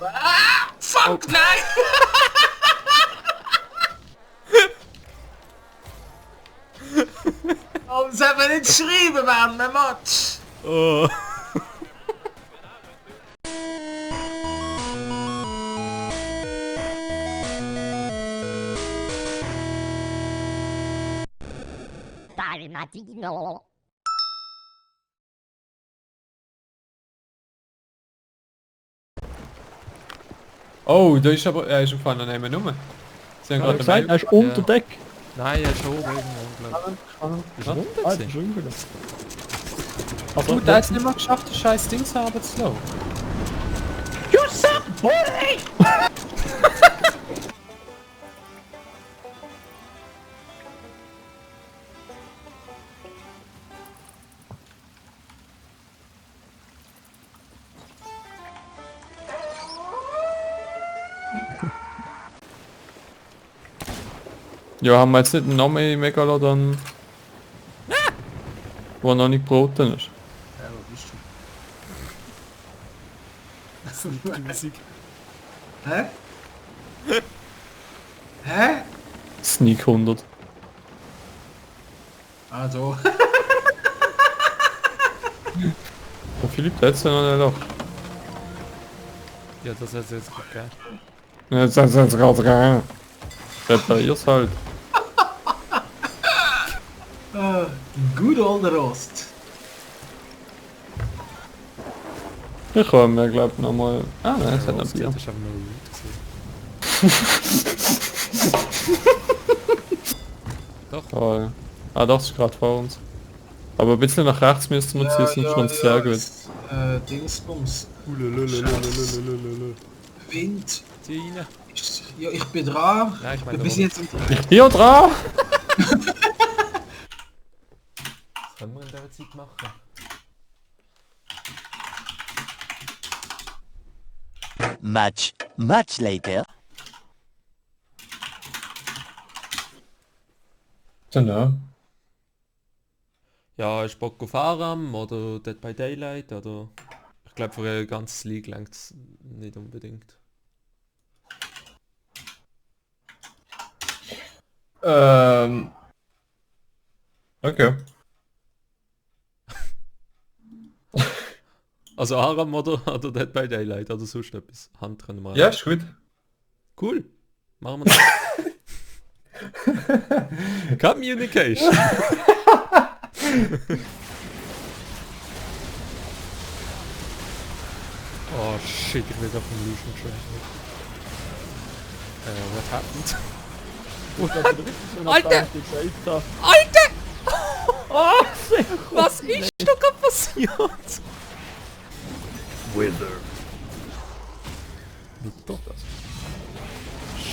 Ah, fuck, nein! Warum soll man nicht schreiben während einem Match? Oh. Dalmatino. Oh, da ist aber... Er ist auf einmal nicht mehr rum. Sie haben Ja, gerade gesagt, er ist unter Deck. Nein, er ist oben irgendwo, glaube ich. Ist er unten Ah, das gewesen? ist unten. Du, Also, der hat es nicht mal geschafft, das scheiß Ding zu lassen. You suck, boy! Ja, haben wir jetzt nicht noch mehr Megalodon... Wo noch nicht geboten ist. Ja, wo bist Das ist nicht die Musik. du? Hä? Hä? Sneak 100. Also. Der Philipp, der hat es ja noch nicht lacht. Ja, das hat es jetzt gegeben. Jetzt hat es jetzt gerade gegeben. Reparier's halt. Good old Rost. Ich komme mir glaube noch mal... Ah nein, es hat noch Das Bier. ist einfach nur gut gewesen. Toll. Ah doch, es ist gerade vor uns. Aber ein bisschen nach rechts müssten wir ziehen, sonst schon sehr gut. Dingsbums. Ulululululululululul. Wind. Zieh rein. Ja, ich bin dran. Nein, ich meine Wir sind jetzt im... Hier dran! Was können wir in dieser Zeit machen? Much later. Genau. Ja, ist Bock auf Aram oder Dead by Daylight oder... Ich glaube für ein ganzes League längt es nicht unbedingt. Okay. Also Aram oder Dead by Daylight oder sonst etwas. Hand können wir Ja, ist gut. Cool. Machen wir das. Communication. Oh shit, ich will auf den Illusion Trash. What happened? Alter! Alter! Ah, Was ist da gerade passiert? Wither. Bitter.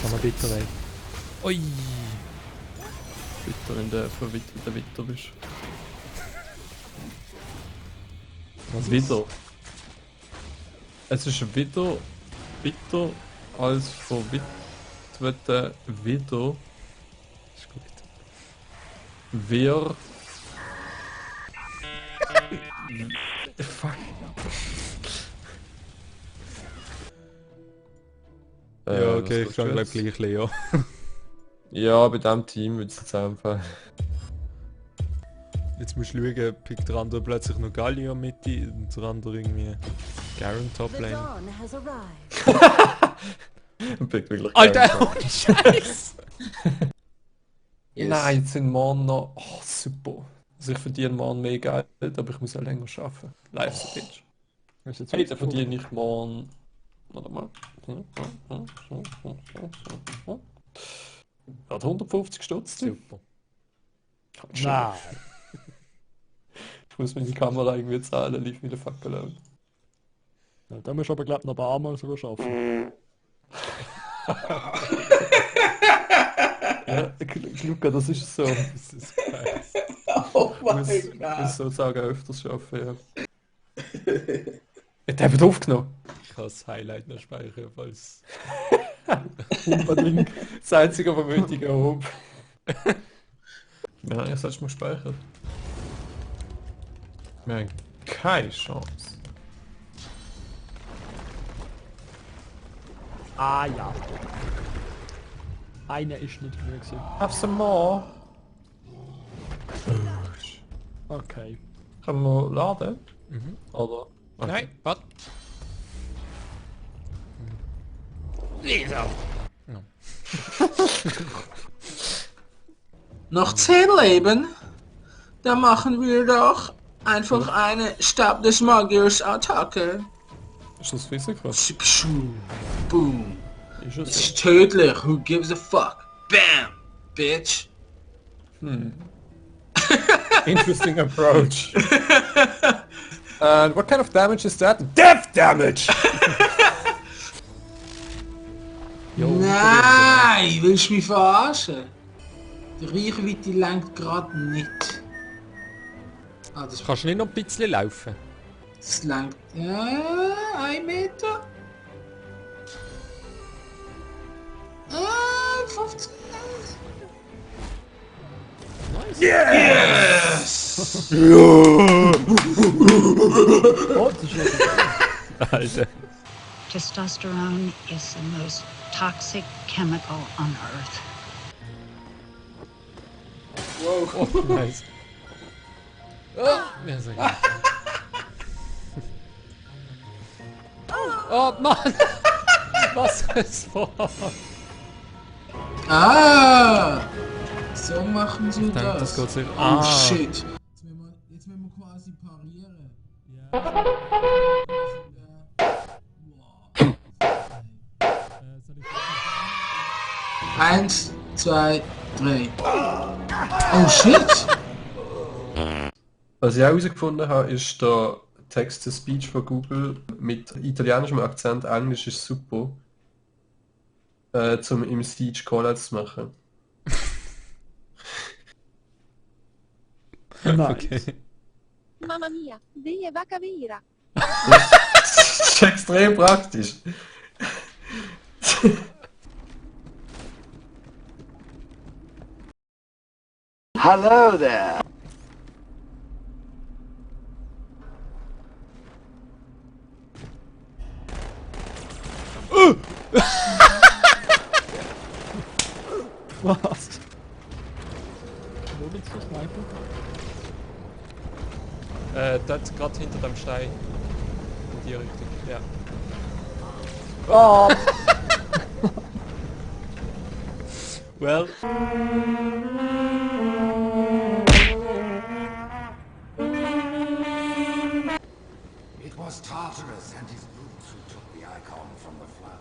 Schon mal bitter, ey. Ui! Bitter, wenn der verwitterter Witter bist. Was Witter. Es ist wieder bitter als verwitwete Witter. Ist gut. Wer... Fuck. Ja, okay, was ich kann tust du glaube jetzt? gleich Leo. Ja, bei diesem Team würde es jetzt einfach... Jetzt musst du schauen, pickt der andere plötzlich noch Galio mit und der andere irgendwie Garen Toplane. Dawn has arrived. Pick wirklich Alter, keinen. ohne Scheiß! Yes. Nein, jetzt sind morgen noch... Oh, super. Also ich verdiene morgen mehr Geld, aber ich muss ja länger arbeiten. Live Bitch. Hey, dann verdiene ich morgen... Warte mal. Hat 150 Stutz. Super. Nein. Ich muss meine Kamera irgendwie zahlen, leave me the fuck alone. Ja, da musst du aber glaub noch ein paar Mal sogar schaffen. Ja, Luca, das ist so. Jesus Christ. Oh Ich mein muss sozusagen öfters arbeiten, ja. Hat jemand aufgenommen? Ich kann das Highlight noch speichern, falls... Unbedingt. Das einzige, was nötig erhoben. Ja, jetzt sollst du mal speichern. Wir haben keine Chance. Ah ja. Eine ist nicht genug gewesen. Have some more. Okay. Können wir laden? Oder? Okay. Nein, was? Wieso? No. Noch 10 Leben? Dann machen wir doch einfach eine Stab des Magiers Attacke. Ist das Physiker? Boom. Ist Das es? ist tödlich. Who gives a fuck? Bam! Bitch. Interesting approach. And what kind of damage is that? Death damage! Nein, willst du mich verarschen? Die Reichweite lenkt gerade nicht. Ah, das Kannst du nicht noch ein bisschen laufen? lenkt. Ja, 1 Meter. 15. Yes! Oh, das ist noch Alter. Testosterone is the most toxic chemical on Earth. Oh, nice. Oh, ja, sehr gut. Oh Mann! Was ist vor? Ah! So machen sie denke, das. das geht sich- Oh Ah. shit. Jetzt müssen wir quasi parieren. Eins, zwei, drei. Oh shit! Was ich auch herausgefunden habe, ist der Text-to-Speech von Google mit italienischem Akzent. Englisch ist super. Zum im Siege Callouts zu machen. nice. Okay. Mamma mia, die vacca vira. Das ist extrem praktisch. Hello there. Was? Wo willst du snipen? Dort gerade hinter dem Stein. In die Richtung, ja. Ah! Well. It was Tartarus and his brutes who took the icon from the flood.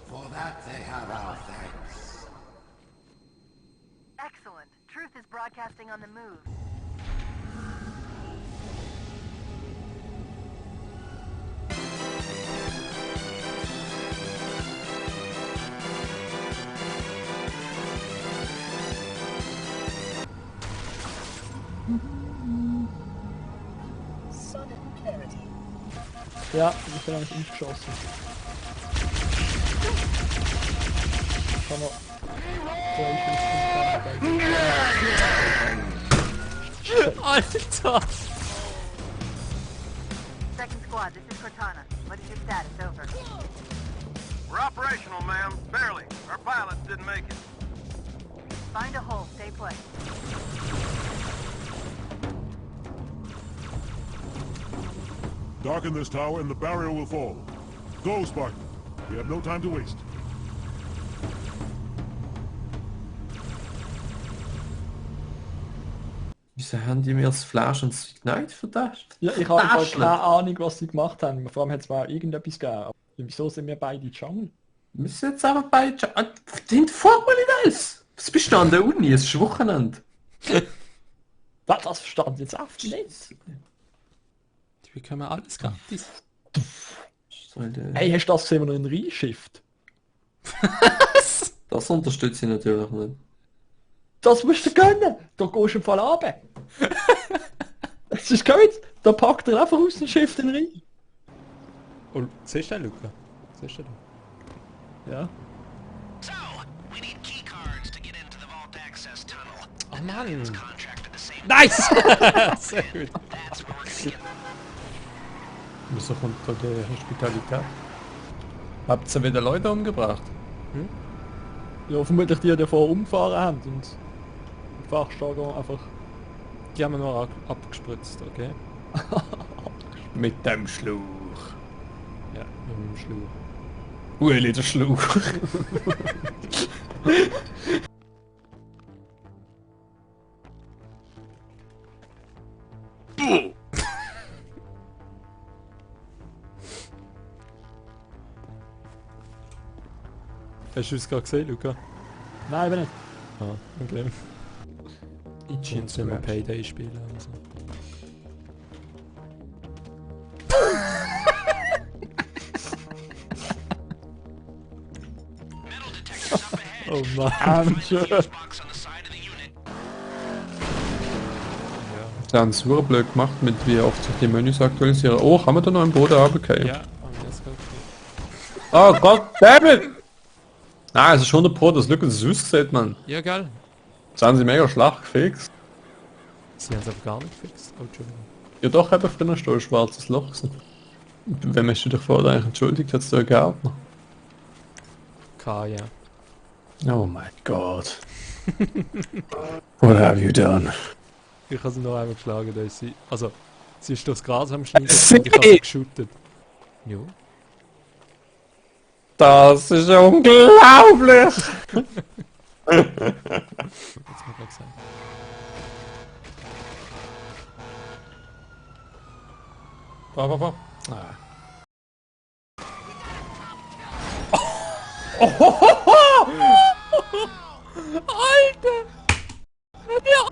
For that they have our thanks. Excellent. Truth is broadcasting on the move. Ja, ich bin eigentlich geschossen. Kann man... Alter! Second squad, this is Cortana. What is your status? Over. We're operational, ma'am. Barely. Our pilots didn't make it. Find a hole. Stay put. Darken this tower and the barrier will fall. Go, Spartan. We have no time to waste. Wieso haben die mir das Flash und das Ignite verdascht? Ja, ich habe Taschel. keine Ahnung, was sie gemacht haben. Vor allem hat es mal irgendetwas gegeben. Aber wieso sind wir beide Jungle? Wir müssen jetzt aber bei... Hinterfrag mal nicht alles! Was bist du an der Uni? Es ist Wochenende. Was, das verstand ich jetzt einfach nicht. Die bekommen alles gratis. Hey, hast du das gesehen, wenn er in reinschifft? Das unterstütze ich natürlich nicht. Das musst du gönnen! Da gehst du im Fall runter. Das ist gut. Da packt er einfach aus dem Schiff den rein. Und siehst du den, Luca? Siehst du den? Ja. So, we need key cards to get into the vault access tunnel. Oh Mann! Contracted the same. Nice! Sehr gut. That's where we're gonna get. Wieso kommt da die Hospitalität? Habt ihr wieder Leute umgebracht? Ja, vermutlich die, die vorher umgefahren haben und die Fachjargon einfach... Die haben wir nur abgespritzt, okay? Mit dem Schluch. Ja, mit dem Schluch. Ueli, der Schluch. Hast du es gerade gesehen, Luca? Nein, eben nicht. Ah, okay. Ich jetzt nicht mehr Payday spielen und so. Oh Mann. Sie haben es super blöd gemacht, mit wie oft sich die Menüs aktualisieren. Oh, kann man da noch einen Boden runtergehen? Ja, aber das geht nicht. Oh Gott, David! Nein, es ist 100 Pro, das Glück, dass es aussieht, man. Ja, geil. Jetzt haben sie mega schlecht gefixt. Sie haben es aber gar nicht gefixt. Oh, Entschuldigung. Ja doch, eben früher ist da ein schwarzes Loch gewesen. Wem hast du dich vorher eigentlich entschuldigt? Hat es da einen Gärtner? Ja. Oh mein Gott. What have you done? Ich habe sie noch einmal geschlagen, da ist sie... Also, sie ist durchs Gras am Schneiden Sie- und ich habe sie geshootet. Jo. Das ist unglaublich! Jetzt mal gleich sagen. Ba. Alter! Ja!